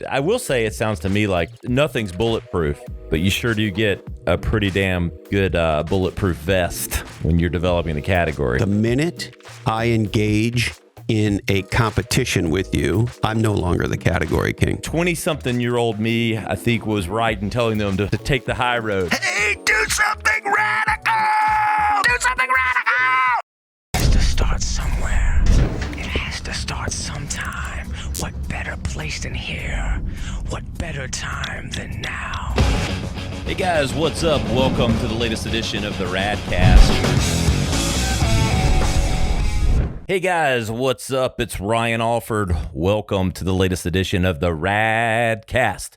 I will say it sounds to me like nothing's bulletproof, but you sure do get a pretty damn good bulletproof vest when you're developing the category. The minute I engage in a competition with you, I'm no longer the category king. 20-something-year-old me, I think, was right in telling them to take the high road. Hey, do something radical! Do something radical! It has to start somewhere. It has to start sometime. What better place than here? What better time than now? Hey guys, what's up? Welcome to the latest edition of the Radcast. Hey guys, what's up? It's Ryan Alford. Welcome to the latest edition of the Radcast.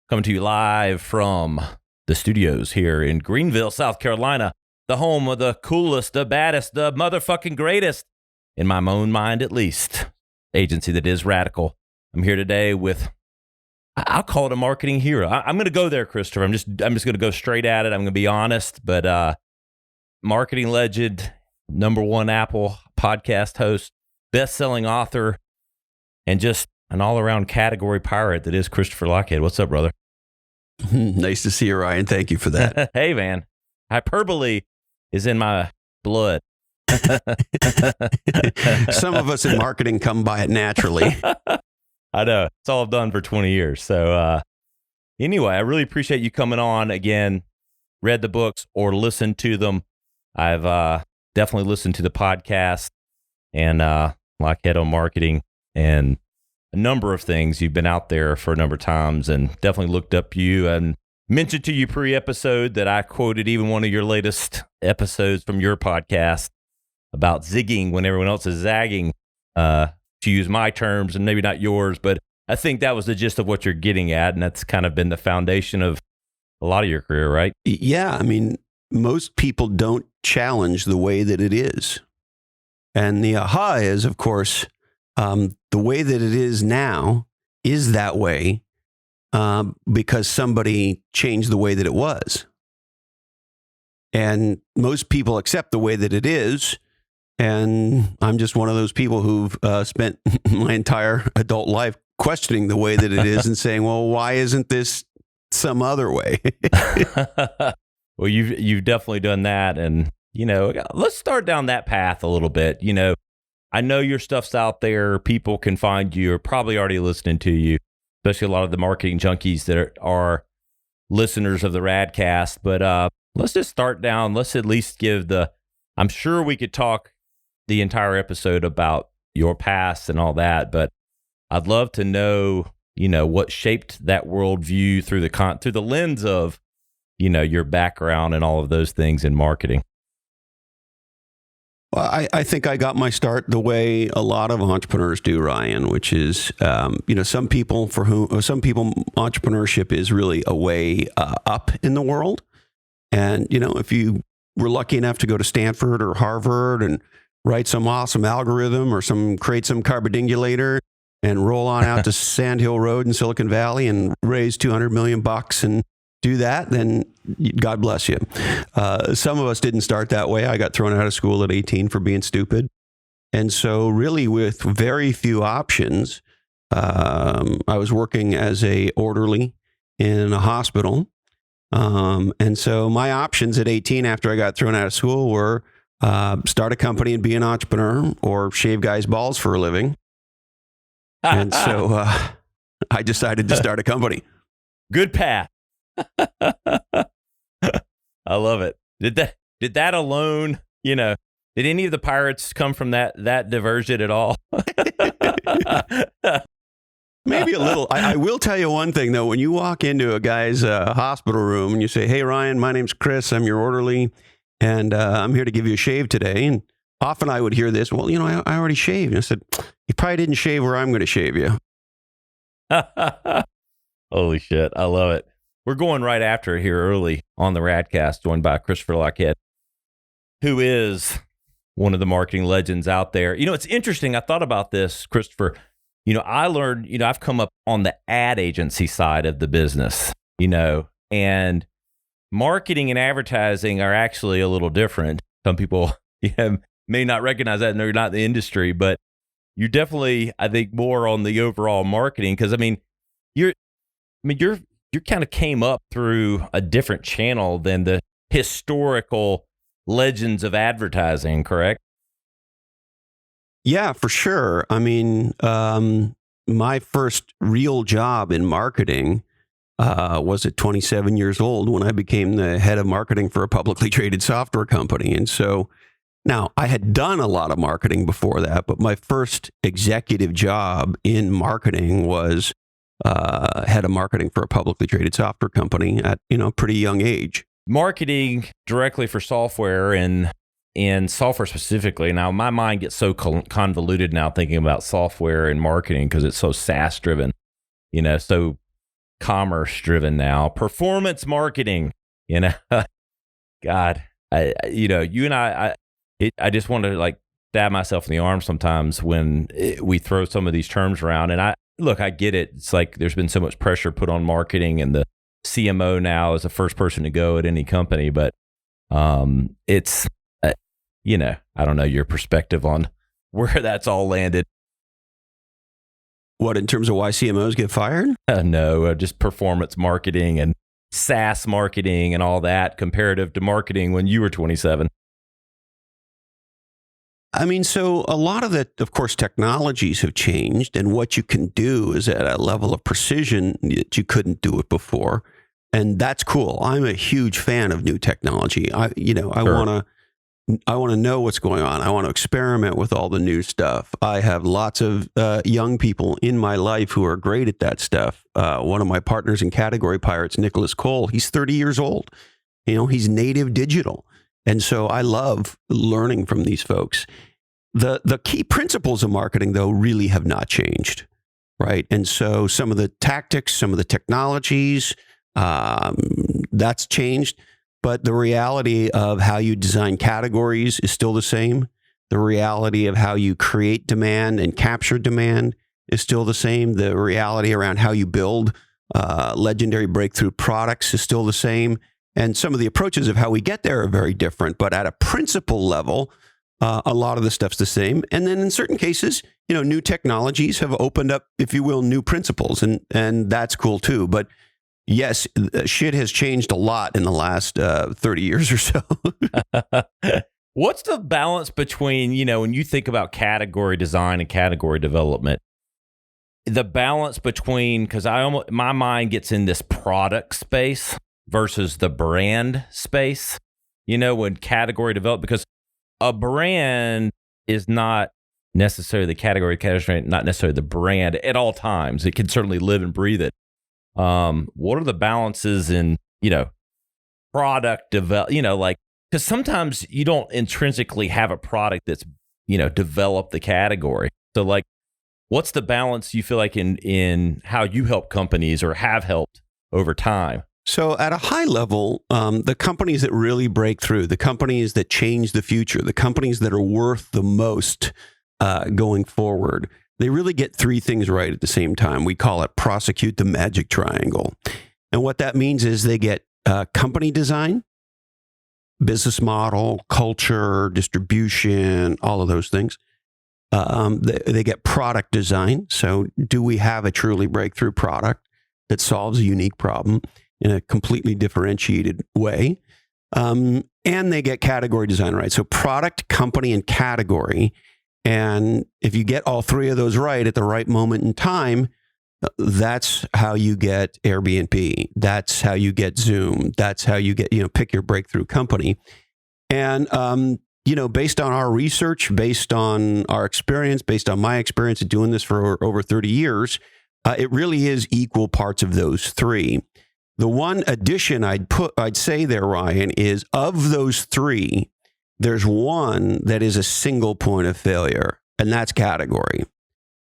Coming to you live from the studios here in Greenville, South Carolina, the home of the coolest, the baddest, the motherfucking greatest, in my own mind at least, agency that is radical. I'm here today with, I'll call it a marketing hero. I'm going to go there, Christopher. I'm just going to go straight at it. I'm going to be honest, but marketing legend, #1 Apple podcast host, best-selling author, and just an all-around category pirate that is Christopher Lochhead. What's up, brother? Nice to see you, Ryan. Thank you for that. Hey, man. Hyperbole is in my blood. Some of us in marketing come by it naturally. I know. It's all I've done for 20 years. So anyway, I really appreciate you coming on again. Read the books or listened to them. I've definitely listened to the podcast and Lochhead on marketing and a number of things. You've been out there for a number of times and definitely looked up you and mentioned to you pre-episode that I quoted even one of your latest episodes from your podcast about zigging when everyone else is zagging, to use my terms and maybe not yours, but I think that was the gist of what you're getting at, and that's kind of been the foundation of a lot of your career, right? Yeah, I mean, most people don't challenge the way that it is. And the aha is, of course, the way that it is now is that way because somebody changed the way that it was. And most people accept the way that it is. And I'm just one of those people who've spent my entire adult life questioning the way that it is and saying, well, why isn't this some other way? Well, you've definitely done that. And, you know, let's start down that path a little bit. You know, I know your stuff's out there. People can find you or probably already listening to you, especially a lot of the marketing junkies that are listeners of the Radcast. But let's just start down. Let's at least give I'm sure we could talk the entire episode about your past and all that, but I'd love to know, you know, what shaped that worldview through the lens of, you know, your background and all of those things in marketing. Well, I think I got my start the way a lot of entrepreneurs do, Ryan, which is, you know, some people entrepreneurship is really a way up in the world. And, you know, if you were lucky enough to go to Stanford or Harvard and write some awesome algorithm or create some carbidingulator and roll on out to Sand Hill Road in Silicon Valley and raise $200 million and do that, then God bless you. Some of us didn't start that way. I got thrown out of school at 18 for being stupid. And so really with very few options, I was working as a orderly in a hospital. And so my options at 18 after I got thrown out of school were start a company and be an entrepreneur or shave guys' balls for a living. And so I decided to start a company. Good path. I love it. Did that alone, you know, did any of the pirates come from that diversion at all? Maybe a little. I will tell you one thing, though. When you walk into a guy's hospital room and you say, hey, Ryan, my name's Chris. I'm your orderly, and I'm here to give you a shave today. And often I would hear this, well, you know, I already shaved. And I said, you probably didn't shave where I'm going to shave you. Holy shit. I love it. We're going right after it here early on the Radcast, joined by Christopher Lochhead, who is one of the marketing legends out there. You know, it's interesting. I thought about this, Christopher. You know, I learned, you know, I've come up on the ad agency side of the business, you know, and marketing and advertising are actually a little different. Some people may not recognize that and they're not in the industry, but you're definitely, I think, more on the overall marketing. Because, I mean, you're, I mean, you kind of came up through a different channel than the historical legends of advertising, correct? Yeah, for sure. I mean, my first real job in marketing was at 27 years old when I became the head of marketing for a publicly traded software company. And so now I had done a lot of marketing before that, but my first executive job in marketing was head of marketing for a publicly traded software company at, a pretty young age. Marketing directly for software and software specifically. Now, my mind gets so convoluted now thinking about software and marketing because it's so SaaS driven, so commerce driven now. Performance marketing, God, you and I just want to like stab myself in the arm sometimes when we throw some of these terms around. And I get it. It's like there's been so much pressure put on marketing, and the CMO now is the first person to go at any company. But it's, I don't know your perspective on where that's all landed. What, in terms of why CMOs get fired? No, just performance marketing and SaaS marketing and all that comparative to marketing when you were 27. I mean, so a lot of the, of course, technologies have changed, and what you can do is at a level of precision that you couldn't do it before. And that's cool. I'm a huge fan of new technology. I want to know what's going on. I want to experiment with all the new stuff. I have lots of young people in my life who are great at that stuff. One of my partners in Category Pirates, Nicholas Cole, he's 30 years old. He's native digital. And so I love learning from these folks. The key principles of marketing, though, really have not changed, right? And so some of the tactics, some of the technologies, that's changed. But the reality of how you design categories is still the same. The reality of how you create demand and capture demand is still the same. The reality around how you build legendary breakthrough products is still the same. And some of the approaches of how we get there are very different. But at a principle level, a lot of the stuff's the same. And then in certain cases, new technologies have opened up, if you will, new principles. And that's cool too. But yes, shit has changed a lot in the last 30 years or so. What's the balance between, when you think about category design and category development, the balance between, because my mind gets in this product space versus the brand space, when category develop, because a brand is not necessarily the category, not necessarily the brand at all times. It can certainly live and breathe it. What are the balances in, product develop, because sometimes you don't intrinsically have a product that's, developed the category. So what's the balance you feel like in how you help companies or have helped over time? So at a high level, the companies that really break through, the companies that change the future, the companies that are worth the most going forward, they really get three things right at the same time. We call it prosecute the magic triangle. And what that means is they get company design, business model, culture, distribution, all of those things. They get product design. So do we have a truly breakthrough product that solves a unique problem in a completely differentiated way? And they get category design right. So product, company, and category. And if you get all three of those right at the right moment in time, that's how you get Airbnb. That's how you get Zoom. That's how you get, pick your breakthrough company. And, based on our research, based on our experience, based on my experience of doing this for over 30 years, it really is equal parts of those three. The one addition I'd say there, Ryan, is of those three, there's one that is a single point of failure, and that's category.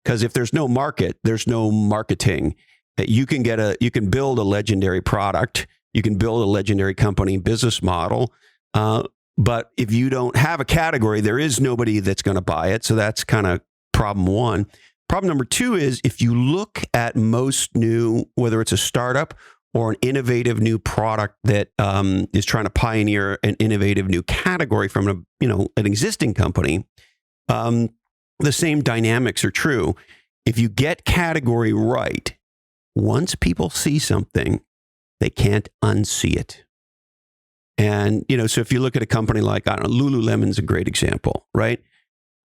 Because if there's no market, there's no marketing. You can build a legendary product, you can build a legendary company business model, but if you don't have a category, there is nobody that's going to buy it. So that's kind of problem one. Problem number two is if you look at most new, whether it's a startup or an innovative new product that is trying to pioneer an innovative new category from an existing company, the same dynamics are true. If you get category right, once people see something, they can't unsee it. And, so if you look at a company like, I don't know, Lululemon's a great example, right?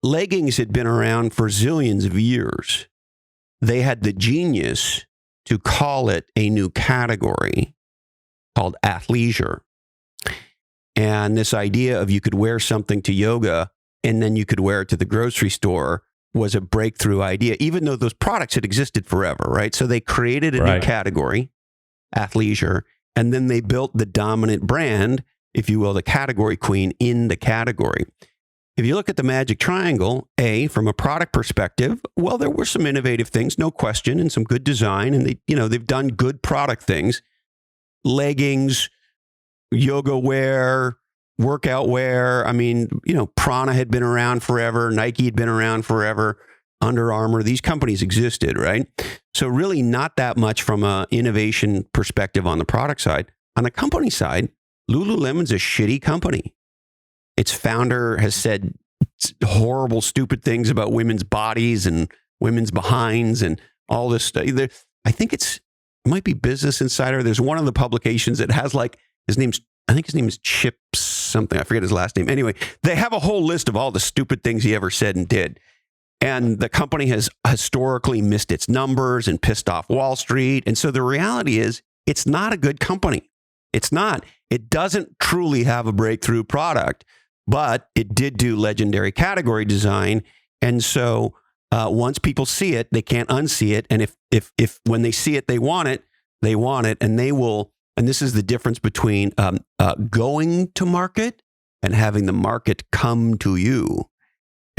Leggings had been around for zillions of years. They had the genius to call it a new category called athleisure. And this idea of you could wear something to yoga and then you could wear it to the grocery store was a breakthrough idea, even though those products had existed forever, right? So they created a new category, athleisure, and then they built the dominant brand, if you will, the category queen in the category. If you look at the Magic Triangle, from a product perspective, well, there were some innovative things, no question, and some good design, and they've done good product things. Leggings, yoga wear, workout wear. I mean, Prana had been around forever. Nike had been around forever. Under Armour, these companies existed, right? So really not that much from an innovation perspective on the product side. On the company side, Lululemon's a shitty company. Its founder has said horrible, stupid things about women's bodies and women's behinds and all this stuff. I think it might be Business Insider. There's one of the publications that has his name is Chip something. I forget his last name. Anyway, they have a whole list of all the stupid things he ever said and did. And the company has historically missed its numbers and pissed off Wall Street. And so the reality is it's not a good company. It's not. It doesn't truly have a breakthrough product, but it did do legendary category design. And so once people see it, they can't unsee it. And if when they see it, they want it, and they will. And this is the difference between going to market and having the market come to you.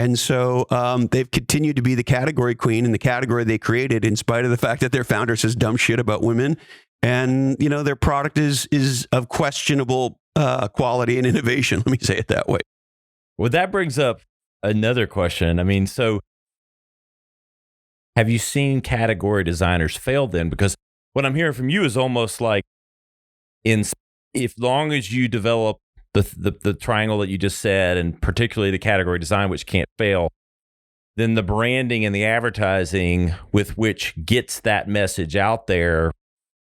And so they've continued to be the category queen in the category they created, in spite of the fact that their founder says dumb shit about women. And, their product is of questionable quality and innovation. Let me say it that way. Well, that brings up another question. I mean, so have you seen category designers fail then? Because what I'm hearing from you is almost like, if long as you develop the triangle that you just said, and particularly the category design, which can't fail, then the branding and the advertising with which gets that message out there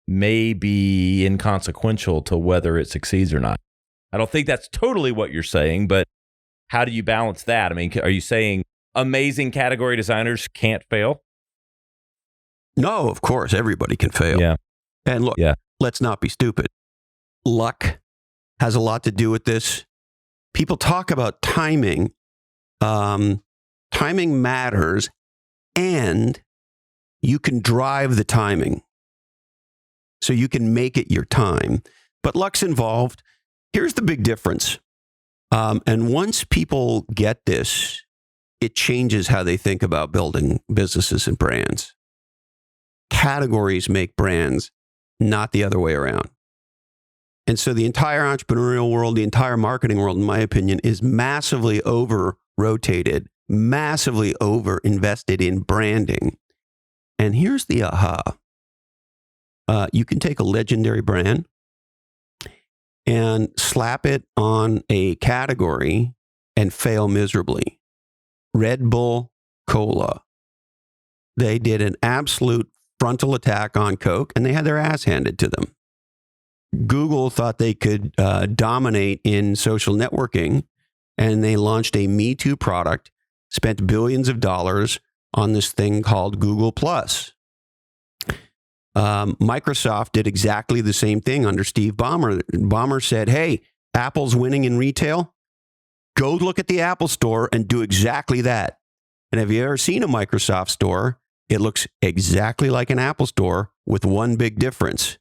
may be inconsequential to whether it succeeds or not. I don't think that's totally what you're saying, but how do you balance that? I mean, are you saying amazing category designers can't fail? No, of course, everybody can fail. Yeah. And look, let's not be stupid. Luck has a lot to do with this. People talk about timing. Timing matters, and you can drive the timing. So you can make it your time. But luck's involved. Here's the big difference. And once people get this, it changes how they think about building businesses and brands. Categories make brands, not the other way around. And so the entire entrepreneurial world, the entire marketing world, in my opinion, is massively over-rotated, massively over-invested in branding. And here's the aha. You can take a legendary brand and slap it on a category and fail miserably. Red Bull Cola. They did an absolute frontal attack on Coke, and they had their ass handed to them. Google thought they could dominate in social networking, and they launched a Me Too product, spent billions of dollars on this thing called Google+. Microsoft did exactly the same thing under Steve Ballmer. Ballmer said, hey, Apple's winning in retail. Go look at the Apple store and do exactly that. And have you ever seen a Microsoft store? It looks exactly like an Apple store with one big difference.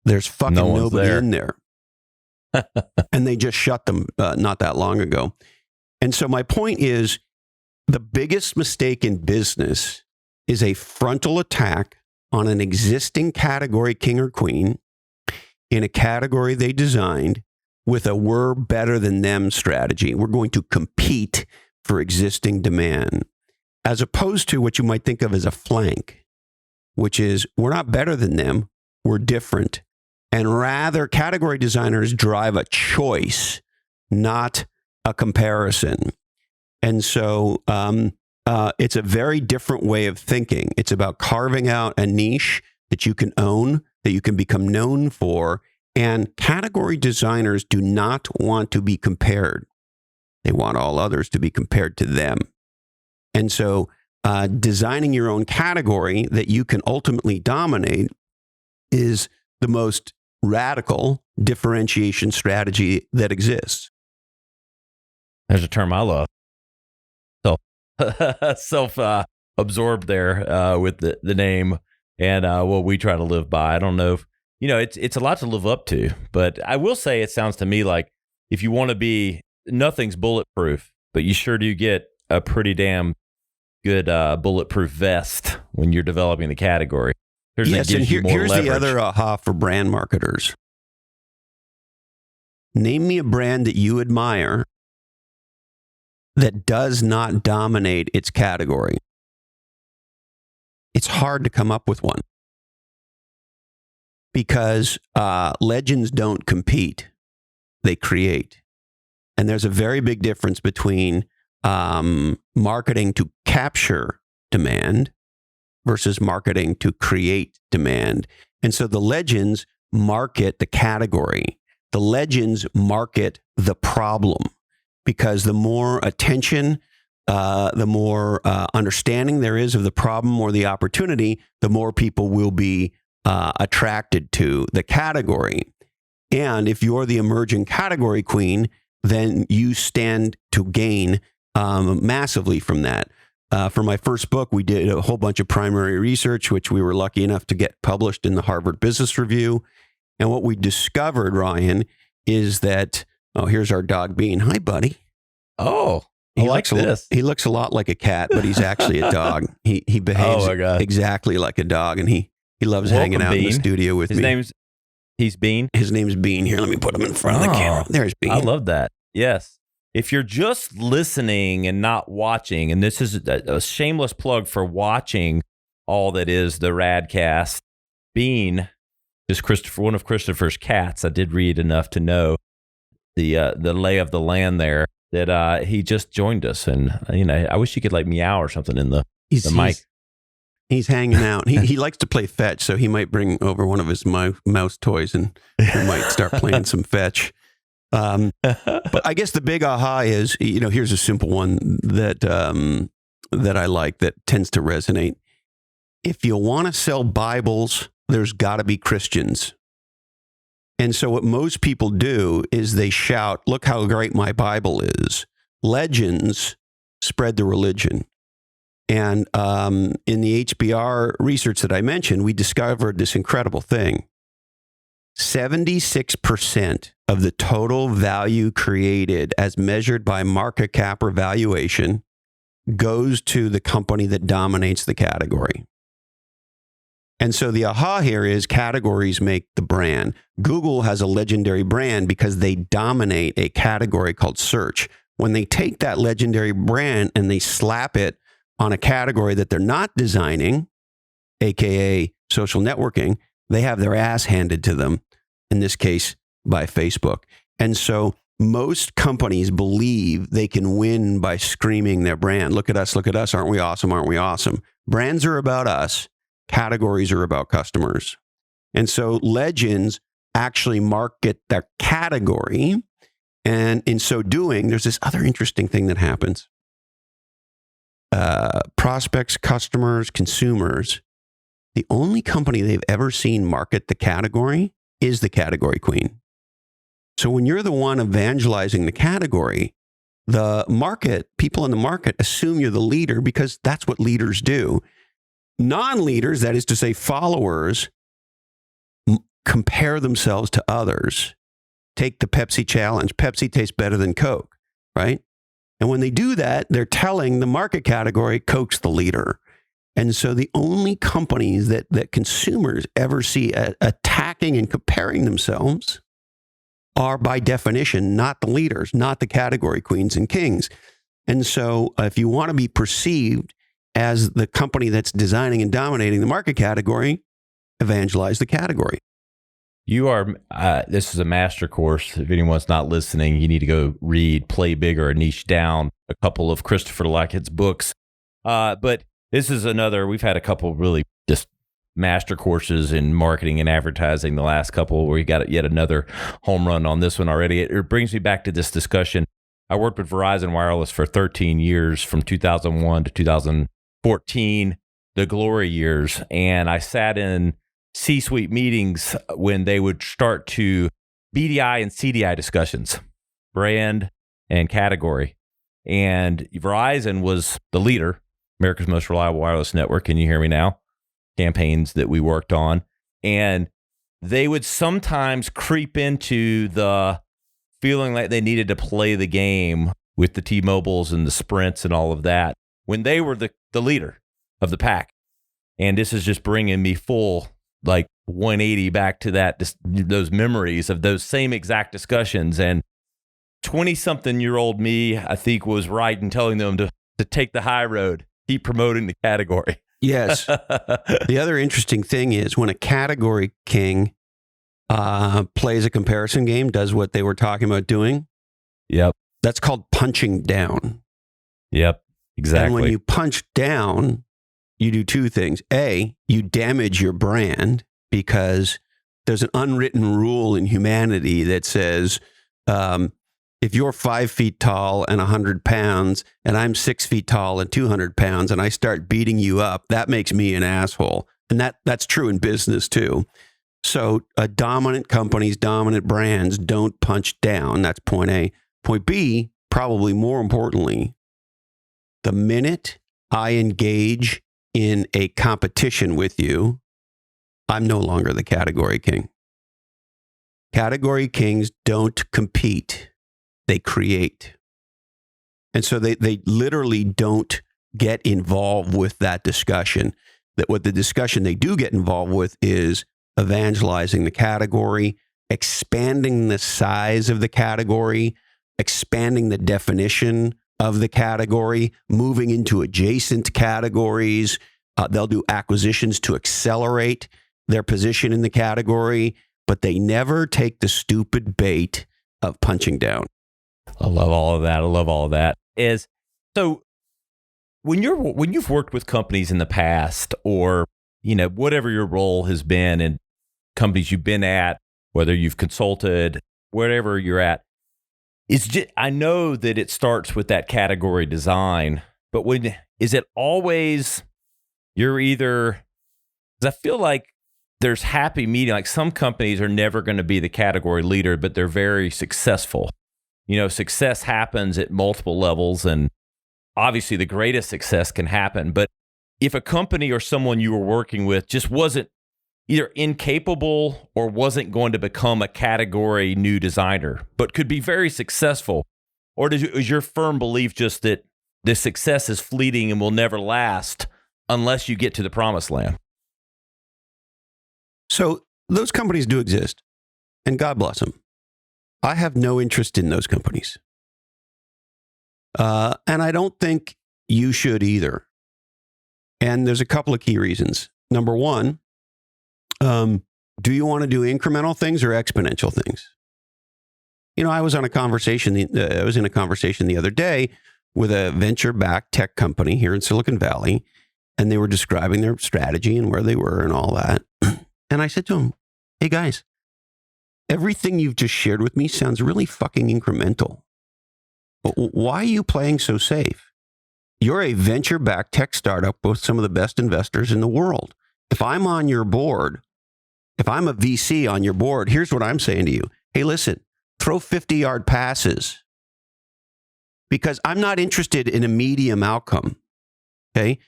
There's fucking nobody in there. And they just shut them not that long ago. And so my point is, the biggest mistake in business is a frontal attack on an existing category king or queen in a category they designed with a we're better than them strategy. We're going to compete for existing demand, as opposed to what you might think of as a flank, which is we're not better than them, we're different. And rather, category designers drive a choice, not a comparison. And so it's a very different way of thinking. It's about carving out a niche that you can own, that you can become known for. And category designers do not want to be compared. They want all others to be compared to them. And so designing your own category that you can ultimately dominate is the most radical differentiation strategy that exists. There's a term I love. Self-absorbed there with the name and what we try to live by. I don't know if, it's a lot to live up to, but I will say it sounds to me like if you want to be, nothing's bulletproof, but you sure do get a pretty damn good bulletproof vest when you're developing the category. Yes, and here's the other aha for brand marketers. Name me a brand that you admire that does not dominate its category. It's hard to come up with one because legends don't compete, they create. And there's a very big difference between marketing to capture demand versus marketing to create demand. And so the legends market the category. The legends market the problem, because the more attention, the more understanding there is of the problem or the opportunity, the more people will be attracted to the category. And if you're the emerging category queen, then you stand to gain massively from that. For my first book, we did a whole bunch of primary research, which we were lucky enough to get published in the Harvard Business Review. And what we discovered, Ryan, is that, here's our dog Bean. Hi, buddy. Oh, I like this. He looks a lot like a cat, but he's actually a dog. He behaves exactly like a dog, and he loves hanging out Bean. In the studio with me. He's Bean? His name's Bean. Here, let me put him in front of the camera. There's Bean. I love that. Yes. If you're just listening and not watching, and this is a shameless plug for watching all that is the Radcast, Bean is one of Christopher's cats. I did read enough to know the lay of the land there that he just joined us. And, I wish he could meow or something in the mic. He's hanging out. He likes to play fetch, so he might bring over one of his mouse toys and we might start playing some fetch. But I guess the big aha is, here's a simple one that I like that tends to resonate. If you want to sell Bibles, there's got to be Christians. And so what most people do is they shout, look how great my Bible is. Legends spread the religion. And in the HBR research that I mentioned, we discovered this incredible thing. 76% of the total value created as measured by market cap or valuation goes to the company that dominates the category. And so the aha here is categories make the brand. Google has a legendary brand because they dominate a category called search. When they take that legendary brand and they slap it on a category that they're not designing, aka social networking, they have their ass handed to them, in this case, by Facebook. And so most companies believe they can win by screaming their brand. Look at us, aren't we awesome, aren't we awesome? Brands are about us, categories are about customers. And so legends actually market their category. And in so doing, there's this other interesting thing that happens. Prospects, customers, consumers, the only company they've ever seen market the category is the category queen. So when you're the one evangelizing the category, the market, people in the market assume you're the leader because that's what leaders do. Non-leaders, that is to say followers, compare themselves to others. Take the Pepsi challenge. Pepsi tastes better than Coke, right? And when they do that, they're telling the market category Coke's the leader. And so the only companies that consumers ever see attacking and comparing themselves are by definition not the leaders, not the category queens and kings. And so if you want to be perceived as the company that's designing and dominating the market category, evangelize the category. You are, this is a master course. If anyone's not listening, you need to go read Play Bigger or Niche Down, a couple of Christopher Lochhead's books. But this is another, we've had a couple really just master courses in marketing and advertising the last couple, where you got yet another home run on this one already. It brings me back to this discussion. I worked with Verizon Wireless for 13 years, from 2001 to 2014, the glory years. And I sat in C-suite meetings when they would start to BDI and CDI discussions, brand and category. And Verizon was the leader, America's most reliable wireless network. Can you hear me now? Campaigns that we worked on. And they would sometimes creep into the feeling like they needed to play the game with the T-Mobiles and the Sprints and all of that when they were the leader of the pack. And this is just bringing me full, like 180 back to those memories of those same exact discussions. And 20-something-year-old me, I think, was right in telling them to take the high road, keep promoting the category. Yes. The other interesting thing is when a category king plays a comparison game, does what they were talking about doing. Yep. That's called punching down. Yep. Exactly. And when you punch down, you do two things. A, you damage your brand, because there's an unwritten rule in humanity that says, if you're 5 feet tall and 100 pounds, and I'm 6 feet tall and 200 pounds, and I start beating you up, that makes me an asshole. And that's true in business too. So dominant companies, dominant brands don't punch down. That's point A. Point B, probably more importantly, the minute I engage in a competition with you, I'm no longer the category king. Category kings don't compete. They create. And so they literally don't get involved with that discussion. That what the discussion they do get involved with is evangelizing the category, expanding the size of the category, expanding the definition of the category, moving into adjacent categories. They'll do acquisitions to accelerate their position in the category, but they never take the stupid bait of punching down. I love all of that. I love all of that. So when you've worked with companies in the past, or whatever your role has been in companies you've been at, whether you've consulted, wherever you're at, I know that it starts with that category design, but is it always you're either? Because I feel like there's happy medium. Like some companies are never going to be the category leader, but they're very successful. Success happens at multiple levels, and obviously the greatest success can happen. But if a company or someone you were working with just wasn't either incapable or wasn't going to become a category new designer, but could be very successful, or is your firm belief just that this success is fleeting and will never last unless you get to the promised land? So those companies do exist, and God bless them. I have no interest in those companies. And I don't think you should either. And there's a couple of key reasons. Number one, do you want to do incremental things or exponential things? I was in a conversation the other day with a venture-backed tech company here in Silicon Valley, and they were describing their strategy and where they were and all that. And I said to them, hey guys, everything you've just shared with me sounds really fucking incremental. Why are you playing so safe? You're a venture-backed tech startup with some of the best investors in the world. If I'm on your board, if I'm a VC on your board, here's what I'm saying to you. Hey, listen, throw 50-yard passes, because I'm not interested in a medium outcome. Okay?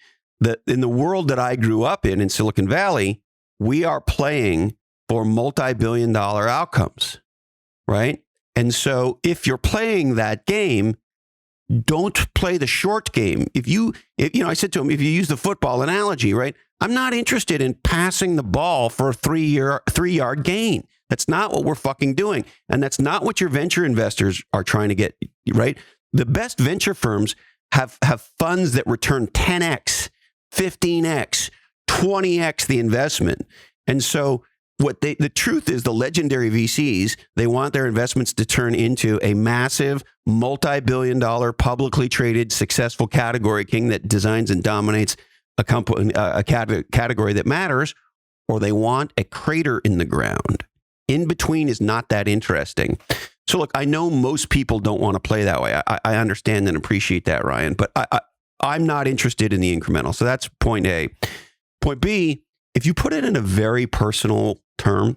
In the world that I grew up in Silicon Valley, we are playing for multi-billion-dollar outcomes, right? And so if you're playing that game, don't play the short game. I said to him, if you use the football analogy, right? I'm not interested in passing the ball for a 3-yard gain. That's not what we're fucking doing. And that's not what your venture investors are trying to get, right? The best venture firms have funds that return 10x, 15x, 20x the investment. And so the truth is, the legendary VCs, they want their investments to turn into a massive multi-billion-dollar publicly traded successful category king that designs and dominates a category that matters, or they want a crater in the ground. In between is not that interesting. So look, I know most people don't want to play that way. I understand and appreciate that, Ryan, but I'm not interested in the incremental. So that's point A. Point B, if you put it in a very personal term,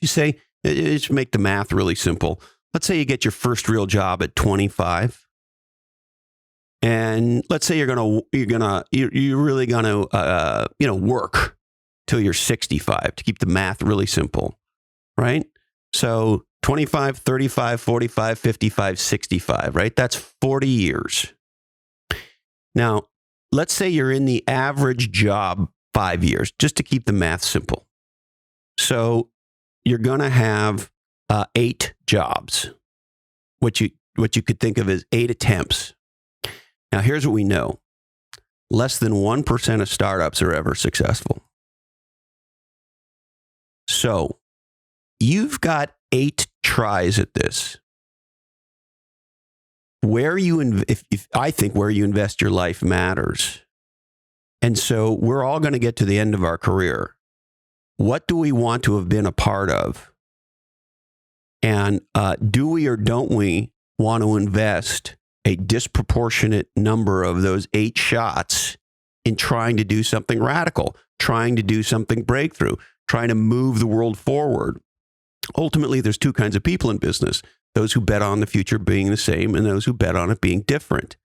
you say, just make the math really simple. Let's say you get your first real job at 25. And let's say you're really gonna work till you're 65 to keep the math really simple, right? So 25, 35, 45, 55, 65, right? That's 40 years. Now, let's say you're in the average job 5 years, just to keep the math simple. So you're gonna have 8 jobs, what you could think of as 8 attempts. Now, here's what we know. Less than 1% of startups are ever successful. So you've got 8 tries at this. I think where you invest your life matters. And so we're all going to get to the end of our career. What do we want to have been a part of? And do we or don't we want to invest a disproportionate number of those 8 shots in trying to do something radical, trying to do something breakthrough, trying to move the world forward? Ultimately, there's 2 kinds of people in business: those who bet on the future being the same and those who bet on it being different.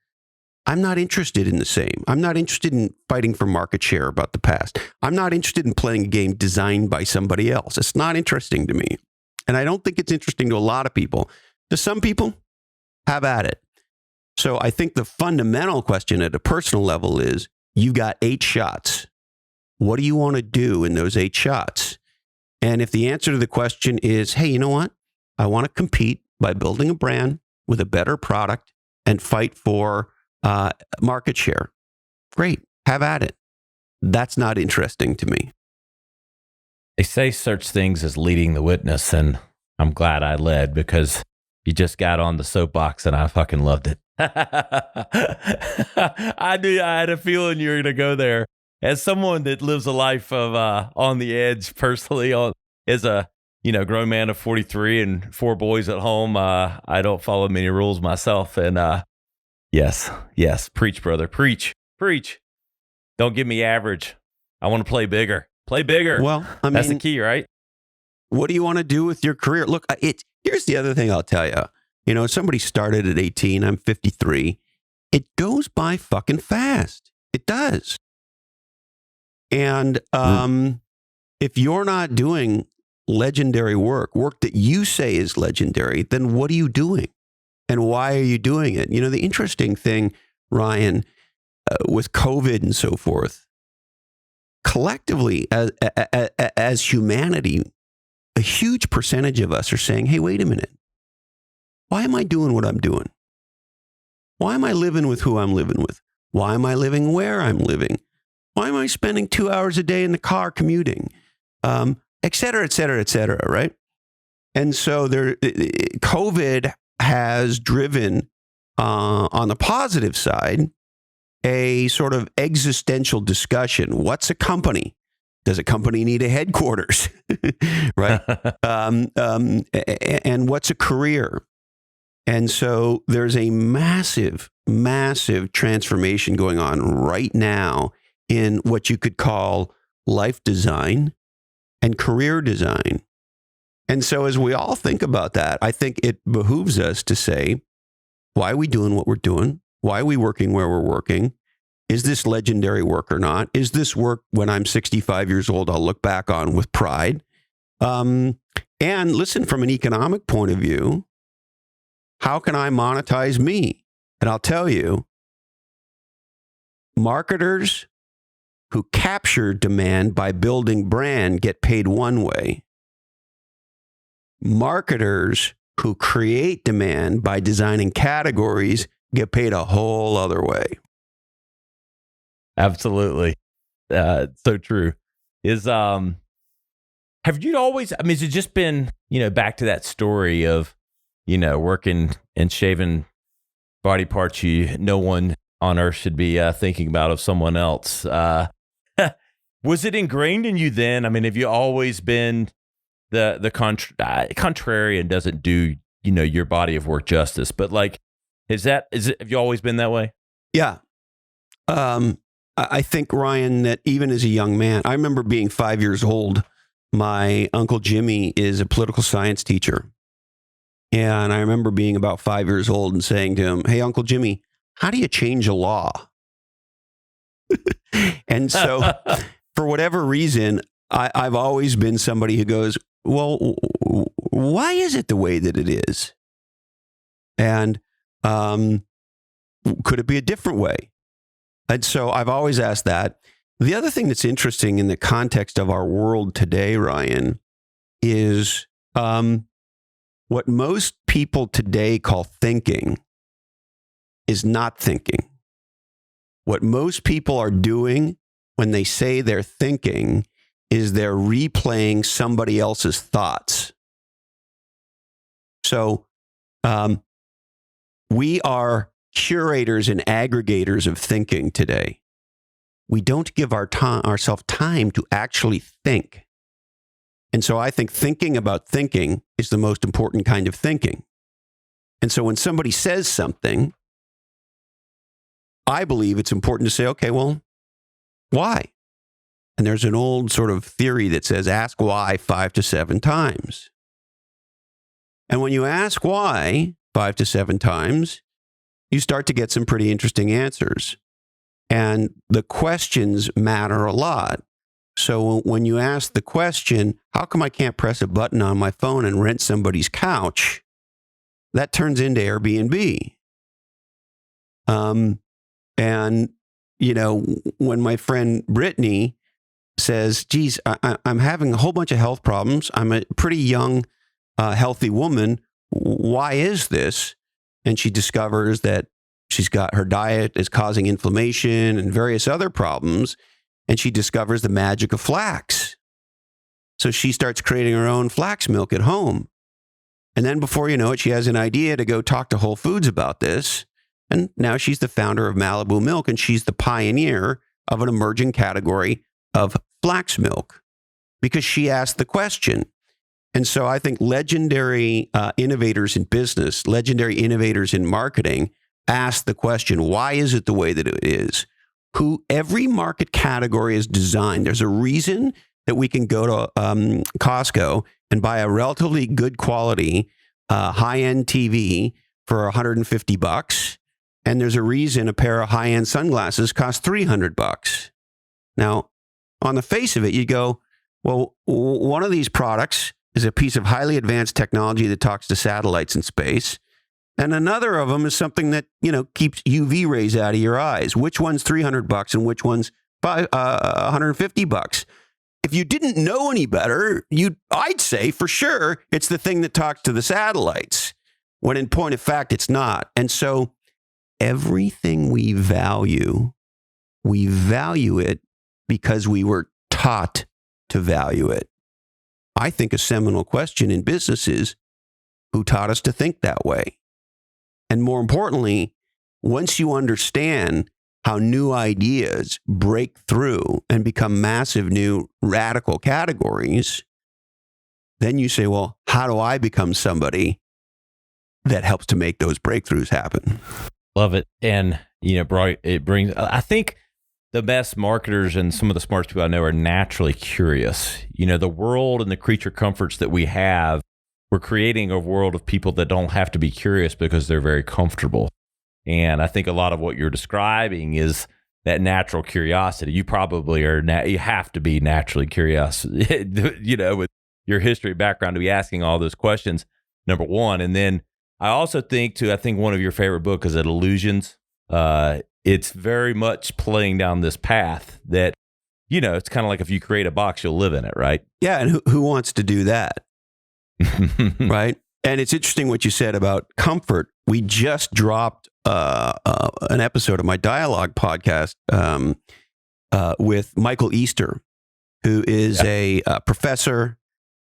I'm not interested in the same. I'm not interested in fighting for market share about the past. I'm not interested in playing a game designed by somebody else. It's not interesting to me. And I don't think it's interesting to a lot of people. To some people, have at it. So I think the fundamental question at a personal level is, you've got 8 shots. What do you want to do in those 8 shots? And if the answer to the question is, hey, you know what? I want to compete by building a brand with a better product and fight for market share. Great. Have at it. That's not interesting to me. They say such things as leading the witness, and I'm glad I led, because you just got on the soapbox and I fucking loved it. I knew, I had a feeling you were going to go there. As someone that lives a life of on the edge personally, as a grown man of 43 and 4 boys at home, I don't follow many rules myself. And yes, preach, brother, preach. Don't give me average. I want to play bigger. Play bigger. Well, that's the key, right? What do you want to do with your career? Look, here's the other thing I'll tell you. Somebody started at 18. I'm 53. It goes by fucking fast. It does. And if you're not doing legendary work that you say is legendary, then what are you doing? And why are you doing it? The interesting thing, Ryan, with COVID and so forth, collectively as humanity, a huge percentage of us are saying, hey, wait a minute. Why am I doing what I'm doing? Why am I living with who I'm living with? Why am I living where I'm living? Why am I spending 2 hours a day in the car commuting? Et cetera, et cetera, et cetera, right? And so COVID has driven, on the positive side, a sort of existential discussion. What's a company? Does a company need a headquarters? Right? And what's a career? And so there's a massive, massive transformation going on right now in what you could call life design and career design. And so as we all think about that, I think it behooves us to say, why are we doing what we're doing? Why are we working where we're working? Is this legendary work or not? Is this work when I'm 65 years old, I'll look back on with pride? And listen, from an economic point of view, how can I monetize me? And I'll tell you, marketers who capture demand by building brand get paid one way. Marketers who create demand by designing categories get paid a whole other way. Absolutely. So true. Have you always, has it just been, back to that story of, working and shaving body parts no one on earth should be thinking about of someone else. Was it ingrained in you then? I mean, have you always been the contrarian? Doesn't do your body of work justice, but like, have you always been that way? Yeah. I think, Ryan, that even as a young man, I remember being 5 years old. My Uncle Jimmy is a political science teacher. And I remember being about 5 years old and saying to him, "Hey, Uncle Jimmy, how do you change a law?" And so for whatever reason, I've always been somebody who goes, well, why is it the way that it is? And could it be a different way? And so I've always asked that. The other thing that's interesting in the context of our world today, Ryan, is what most people today call thinking is not thinking. What most people are doing when they say they're thinking is they're replaying somebody else's thoughts. So we are curators and aggregators of thinking today. We don't give ourselves time to actually think. And so I think thinking about thinking is the most important kind of thinking. And so when somebody says something, I believe it's important to say, okay, well, why? And there's an old sort of theory that says, ask why 5 to 7 times. And when you ask why 5 to 7 times, you start to get some pretty interesting answers. And the questions matter a lot. So when you ask the question, how come I can't press a button on my phone and rent somebody's couch? That turns into Airbnb. And, when my friend Brittany says, geez, I'm having a whole bunch of health problems. I'm a pretty young, healthy woman. Why is this? And she discovers that she's got her diet is causing inflammation and various other problems. And she discovers the magic of flax. So she starts creating her own flax milk at home. And then before you know it, she has an idea to go talk to Whole Foods about this. And now she's the founder of Malibu Milk, and she's the pioneer of an emerging category of flax milk because she asked the question. And so I think legendary innovators in business, legendary innovators in marketing ask the question, why is it the way that it is? Every market category is designed. There's a reason that we can go to Costco and buy a relatively good quality high-end TV for $150. And there's a reason a pair of high-end sunglasses cost $300. Now, on the face of it, you go, well, one of these products is a piece of highly advanced technology that talks to satellites in space. And another of them is something that, keeps UV rays out of your eyes. Which one's $300 and which one's $150? If you didn't know any better, I'd say for sure it's the thing that talks to the satellites, when in point of fact, it's not. And so everything we value it because we were taught to value it. I think a seminal question in business is, who taught us to think that way? And more importantly, once you understand how new ideas break through and become massive new radical categories, then you say, well, how do I become somebody that helps to make those breakthroughs happen? Love it. And, it brings, I think the best marketers and some of the smartest people I know are naturally curious. The world and the creature comforts that we have, we're creating a world of people that don't have to be curious because they're very comfortable. And I think a lot of what you're describing is that natural curiosity. You probably you have to be naturally curious, with your history background to be asking all those questions, number one. And then I also think one of your favorite books is Illusions. It's very much playing down this path that, it's kind of like if you create a box, you'll live in it, right? Yeah. And who wants to do that? Right. And it's interesting what you said about comfort. We just dropped an episode of my Dialogue podcast with Michael Easter, who is a professor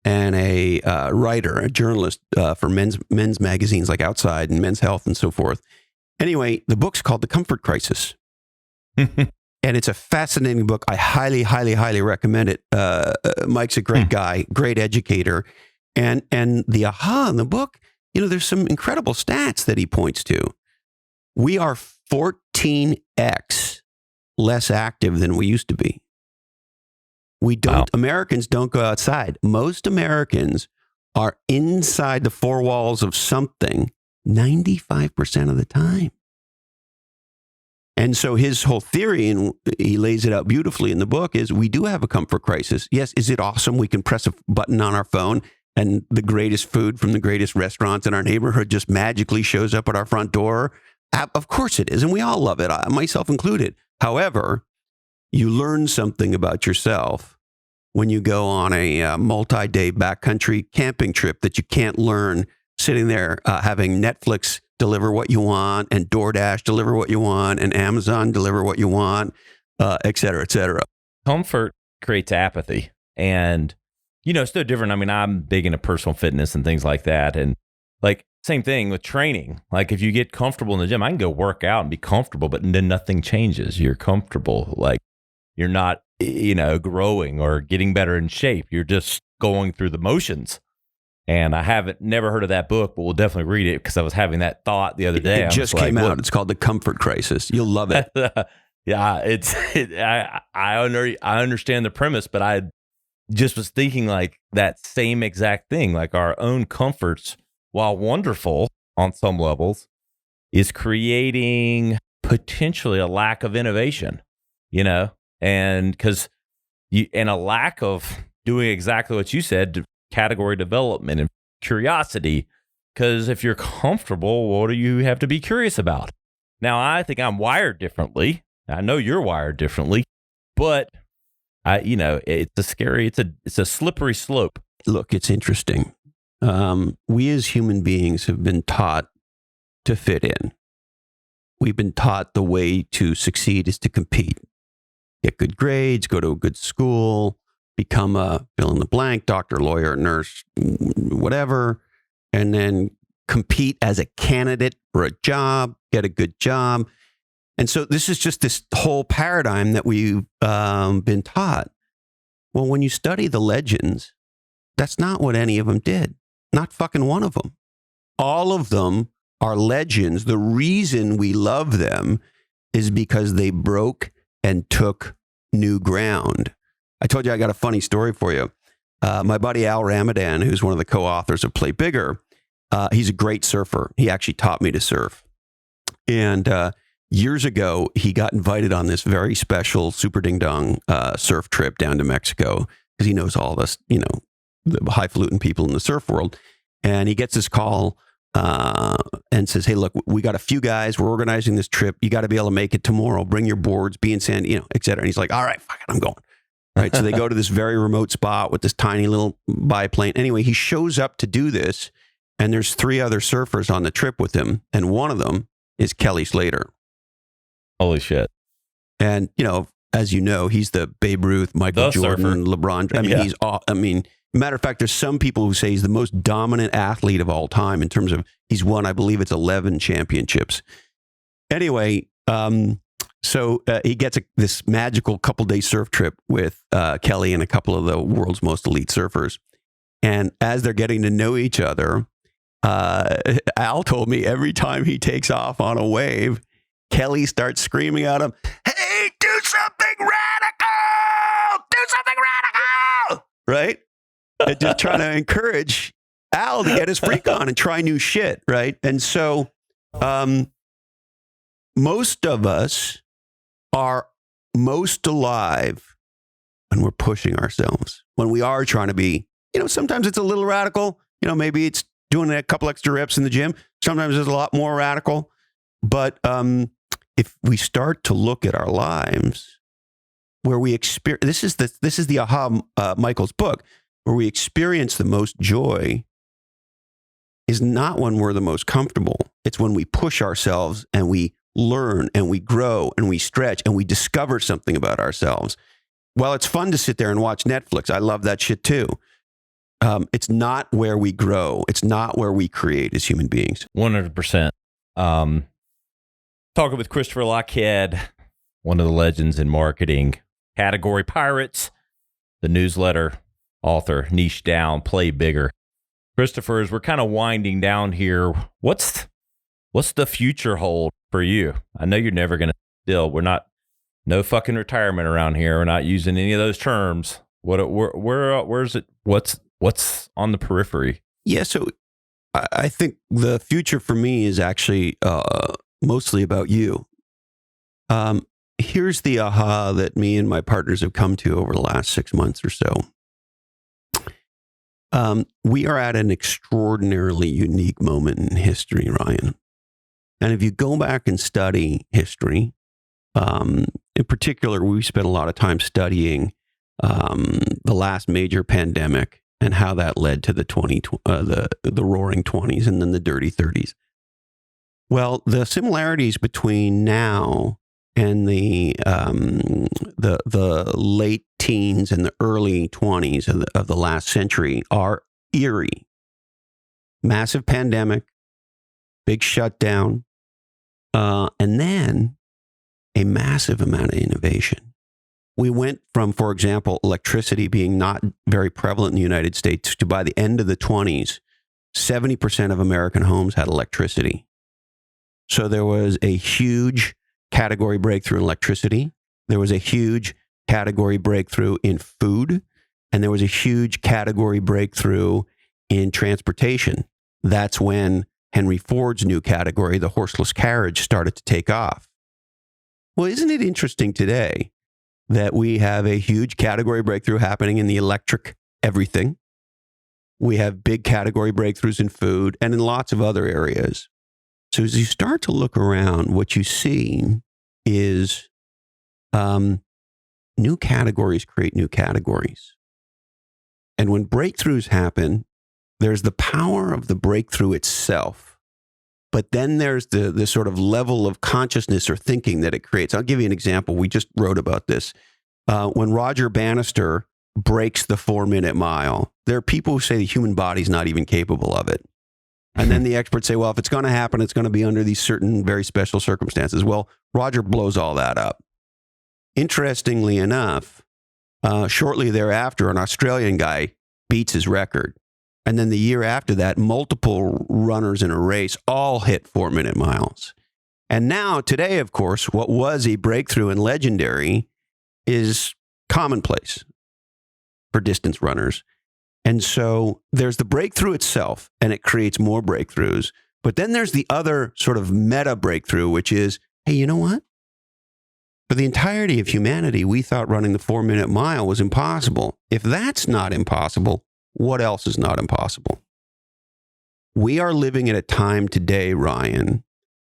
and a writer, a journalist for men's magazines like Outside and Men's Health and so forth. Anyway, the book's called The Comfort Crisis. And it's a fascinating book. I highly, highly, highly recommend it. Mike's a great guy, great educator. And the aha in the book, there's some incredible stats that he points to. We are 14x less active than we used to be. Americans don't go outside. Most Americans are inside the four walls of something 95% of the time. And so his whole theory, and he lays it out beautifully in the book, is we do have a comfort crisis. Yes, is it awesome? We can press a button on our phone and the greatest food from the greatest restaurants in our neighborhood just magically shows up at our front door. Of course it is, and we all love it, myself included. However, you learn something about yourself when you go on a multi-day backcountry camping trip that you can't learn sitting there having Netflix deliver what you want, and DoorDash deliver what you want, and Amazon deliver what you want, et cetera, et cetera. Comfort creates apathy. And, it's no different. I mean, I'm big into personal fitness and things like that. And like, same thing with training. Like, if you get comfortable in the gym, I can go work out and be comfortable, but then nothing changes. You're comfortable. Like, you're not, growing or getting better in shape. You're just going through the motions. And I never heard of that book, but we'll definitely read it because I was having that thought the other day. It just came out. It's called The Comfort Crisis. You'll love it. Yeah, I understand the premise, but I just was thinking like that same exact thing, like our own comforts, while wonderful on some levels, is creating potentially a lack of innovation, and because and a lack of doing exactly what you said, category development and curiosity. Because if you're comfortable, what do you have to be curious about? Now, I think I'm wired differently. I know you're wired differently, but it's a slippery slope. Look, it's interesting. We as human beings have been taught to fit in. We've been taught the way to succeed is to compete, get good grades, go to a good school, become a fill in the blank, doctor, lawyer, nurse, whatever, and then compete as a candidate for a job, get a good job. And so this is just this whole paradigm that we've been taught. Well, when you study the legends, that's not what any of them did. Not fucking one of them. All of them are legends. The reason we love them is because they broke and took new ground. I told you I got a funny story for you. My buddy Al Ramadan, who's one of the co-authors of Play Bigger, he's a great surfer. He actually taught me to surf. And years ago, he got invited on this very special super ding-dong surf trip down to Mexico because he knows all this, the highfalutin people in the surf world. And he gets this call and says, hey, look, we got a few guys. We're organizing this trip. You got to be able to make it tomorrow. Bring your boards, be in San, et cetera. And he's like, all right, fuck it, I'm going. Right. So they go to this very remote spot with this tiny little biplane. Anyway, he shows up to do this, and there's 3 other surfers on the trip with him. And one of them is Kelly Slater. Holy shit. And, as you know, he's the Babe Ruth, Michael Jordan, surfer. LeBron. Matter of fact, there's some people who say he's the most dominant athlete of all time in terms of he's won, I believe it's 11 championships. Anyway, so he gets this magical couple-day surf trip with Kelly and a couple of the world's most elite surfers. And as they're getting to know each other, Al told me every time he takes off on a wave, Kelly starts screaming at him, hey, do something radical! Do something radical! Right? And just trying to encourage Al to get his freak on and try new shit, right? And so most of us are most alive when we're pushing ourselves, when we are trying to be, sometimes it's a little radical, maybe it's doing a couple extra reps in the gym. Sometimes it's a lot more radical. But if we start to look at our lives where we experience, this is the aha Michael's book, where we experience the most joy is not when we're the most comfortable. It's when we push ourselves and we learn and we grow and we stretch and we discover something about ourselves. While it's fun to sit there and watch Netflix, I love that shit too. It's not where we grow. It's not where we create as human beings. 100%. Talking with Christopher Lochhead, one of the legends in marketing, category pirates, the newsletter author, niche down, play bigger. Christopher, as we're kind of winding down here, what's the future hold for you? I know you're never going to no fucking retirement around here. We're not using any of those terms. Where's it? What's on the periphery? Yeah, so I think the future for me is actually mostly about you. Here's the aha that me and my partners have come to over the last 6 months or so. We are at an extraordinarily unique moment in history, Ryan. And if you go back and study history, in particular, we spent a lot of time studying the last major pandemic and how that led to the roaring 20s and then the dirty 30s. Well, the similarities between now and the late teens and the early 20s of the last century are eerie. Massive pandemic, big shutdown, and then a massive amount of innovation. We went from, for example, electricity being not very prevalent in the United States to by the end of the 20s, 70% of American homes had electricity. So there was a huge category breakthrough in electricity. There was a huge category breakthrough in food. And there was a huge category breakthrough in transportation. That's when Henry Ford's new category, the horseless carriage, started to take off. Well, isn't it interesting today that we have a huge category breakthrough happening in the electric everything? We have big category breakthroughs in food and in lots of other areas. So as you start to look around, what you see is new categories create new categories. And when breakthroughs happen, there's the power of the breakthrough itself. But then there's the sort of level of consciousness or thinking that it creates. I'll give you an example. We just wrote about this. When Roger Bannister breaks the 4-minute mile, there are people who say the human body's not even capable of it. And then the experts say, well, if it's going to happen, it's going to be under these certain very special circumstances. Well, Roger blows all that up. Interestingly enough, shortly thereafter, an Australian guy beats his record. And then the year after that, multiple runners in a race all hit 4-minute miles. And now, today, of course, what was a breakthrough and legendary is commonplace for distance runners. And so there's the breakthrough itself, and it creates more breakthroughs. But then there's the other sort of meta breakthrough, which is, hey, you know what? For the entirety of humanity, we thought running the 4-minute mile was impossible. If that's not impossible, what else is not impossible? We are living at a time today, Ryan,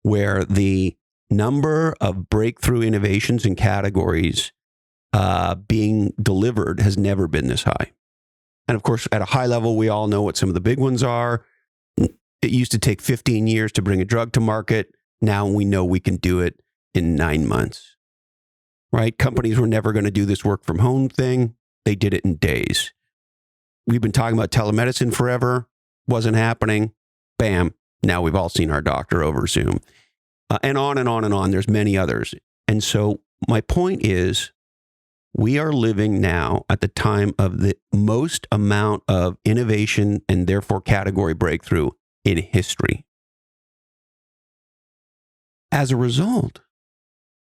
where the number of breakthrough innovations and categories being delivered has never been this high. And of course, at a high level, we all know what some of the big ones are. It used to take 15 years to bring a drug to market. Now we know we can do it in 9 months, right? Companies were never going to do this work from home thing. They did it in days. We've been talking about telemedicine forever. Wasn't happening. Bam. Now we've all seen our doctor over Zoom. And on and on and on. There's many others. And so my point is, we are living now at the time of the most amount of innovation and therefore category breakthrough in history. As a result,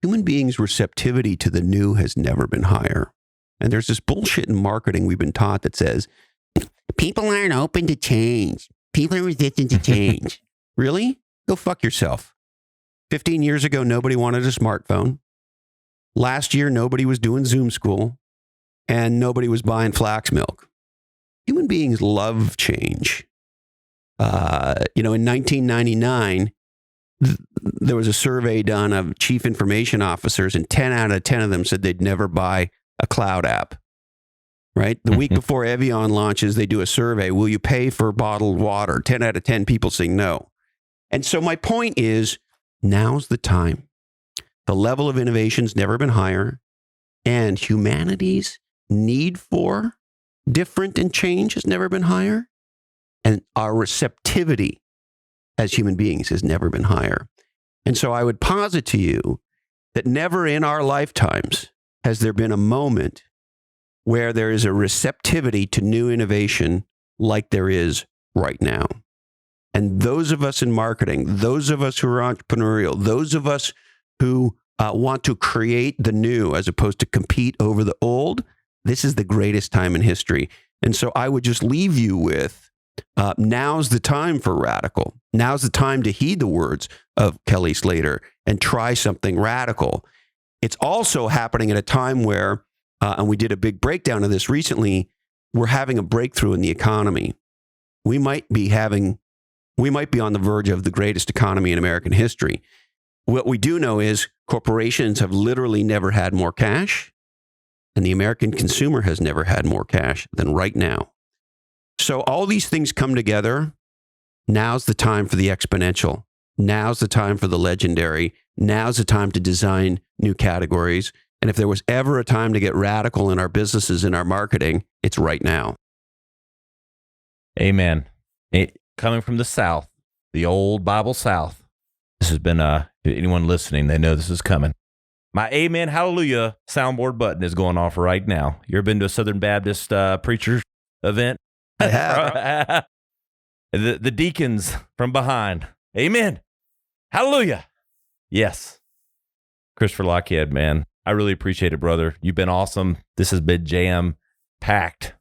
human beings' receptivity to the new has never been higher. And there's this bullshit in marketing we've been taught that says, people aren't open to change. People are resistant to change. Really? Go fuck yourself. 15 years ago, nobody wanted a smartphone. Last year, nobody was doing Zoom school, and nobody was buying flax milk. Human beings love change. In 1999, there was a survey done of chief information officers, and 10 out of 10 of them said they'd never buy a cloud app. Right? The week before Evian launches, they do a survey. Will you pay for bottled water? 10 out of 10 people say no. And so my point is, now's the time. The level of innovation's never been higher, and humanity's need for different and change has never been higher, and our receptivity as human beings has never been higher. And so I would posit to you that never in our lifetimes has there been a moment where there is a receptivity to new innovation like there is right now. And those of us in marketing, those of us who are entrepreneurial, those of us who want to create the new as opposed to compete over the old, this is the greatest time in history. And so I would just leave you with, now's the time for radical. Now's the time to heed the words of Kelly Slater and try something radical. It's also happening at a time where, and we did a big breakdown of this recently, we're having a breakthrough in the economy. We might be on the verge of the greatest economy in American history. What we do know is corporations have literally never had more cash, and the American consumer has never had more cash than right now. So all these things come together. Now's the time for the exponential. Now's the time for the legendary. Now's the time to design new categories. And if there was ever a time to get radical in our businesses, in our marketing, it's right now. Amen. Coming from the South, the old Bible South, this has been, anyone listening, they know this is coming. My amen, hallelujah soundboard button is going off right now. You ever been to a Southern Baptist preacher event? I have. The deacons from behind. Amen. Hallelujah. Yes. Christopher Lochhead, man. I really appreciate it, brother. You've been awesome. This has been jam-packed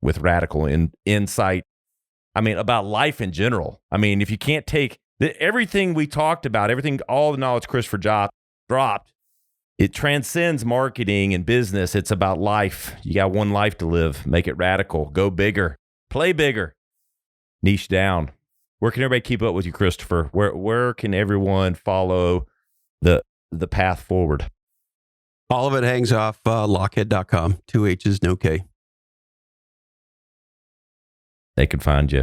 with radical insight. I mean, about life in general. I mean, if you can't take everything we talked about, all the knowledge Christopher dropped, it transcends marketing and business. It's about life. You got one life to live. Make it radical. Go bigger. Play bigger. Niche down. Where can everybody keep up with you, Christopher? Where can everyone follow the path forward? All of it hangs off Lochhead.com. 2 H's, no K. They can find you.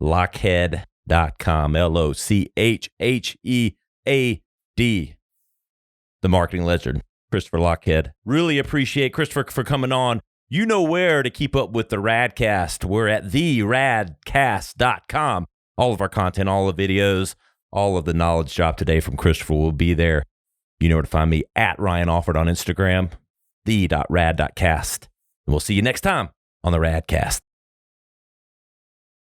Lochhead.com. Lochhead. The marketing legend, Christopher Lochhead. Really appreciate Christopher for coming on. You know where to keep up with the Radcast. We're at theradcast.com. All of our content, all the videos, all of the knowledge drop today from Christopher will be there. You know where to find me at Ryan Alford on Instagram, the.rad.cast. And we'll see you next time on the Radcast.